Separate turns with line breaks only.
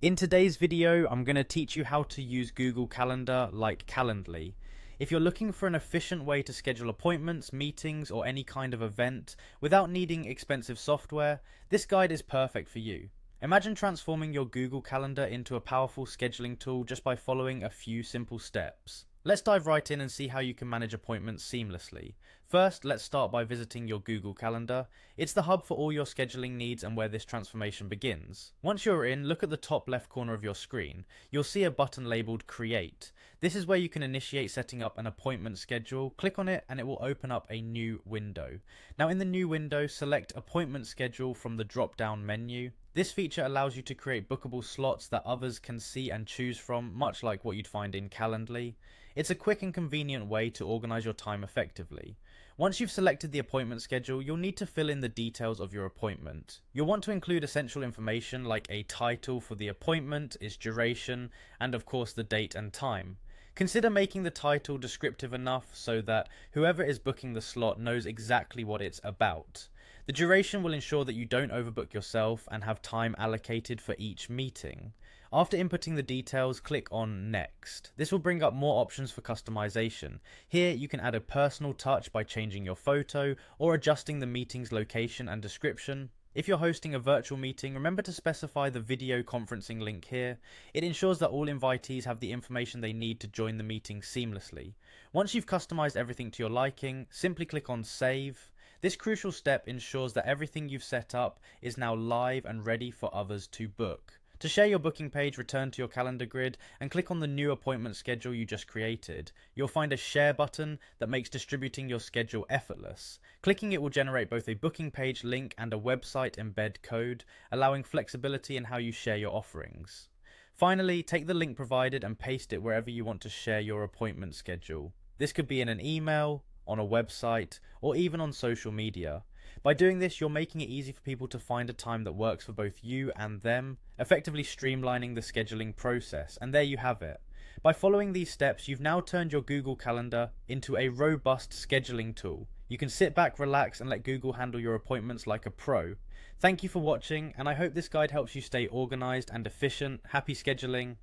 In today's video, I'm going to teach you how to use Google Calendar like Calendly. If you're looking for an efficient way to schedule appointments, meetings, or any kind of event without needing expensive software, this guide is perfect for you. Imagine transforming your Google Calendar into a powerful scheduling tool just by following a few simple steps. Let's dive right in and see how you can manage appointments seamlessly. First, let's start by visiting your Google Calendar. It's the hub for all your scheduling needs and where this transformation begins. Once you're in, look at the top left corner of your screen. You'll see a button labeled Create. This is where you can initiate setting up an appointment schedule. Click on it and it will open up a new window. Now in the new window, select Appointment Schedule from the drop-down menu. This feature allows you to create bookable slots that others can see and choose from, much like what you'd find in Calendly. It's a quick and convenient way to organize your time effectively. Once you've selected the appointment schedule, you'll need to fill in the details of your appointment. You'll want to include essential information like a title for the appointment, its duration, and of course the date and time. Consider making the title descriptive enough so that whoever is booking the slot knows exactly what it's about. The duration will ensure that you don't overbook yourself and have time allocated for each meeting. After inputting the details, click on Next. This will bring up more options for customization. Here you can add a personal touch by changing your photo or adjusting the meeting's location and description. If you're hosting a virtual meeting, remember to specify the video conferencing link here. It ensures that all invitees have the information they need to join the meeting seamlessly. Once you've customized everything to your liking, simply click on Save. This crucial step ensures that everything you've set up is now live and ready for others to book. To share your booking page, return to your calendar grid and click on the new appointment schedule you just created. You'll find a share button that makes distributing your schedule effortless. Clicking it will generate both a booking page link and a website embed code, allowing flexibility in how you share your offerings. Finally, take the link provided and paste it wherever you want to share your appointment schedule. This could be in an email, on a website, or even on social media. By doing this, you're making it easy for people to find a time that works for both you and them, effectively streamlining the scheduling process. And there you have it. By following these steps, you've now turned your Google Calendar into a robust scheduling tool. You can sit back, relax, and let Google handle your appointments like a pro. Thank you for watching, and I hope this guide helps you stay organized and efficient. Happy scheduling!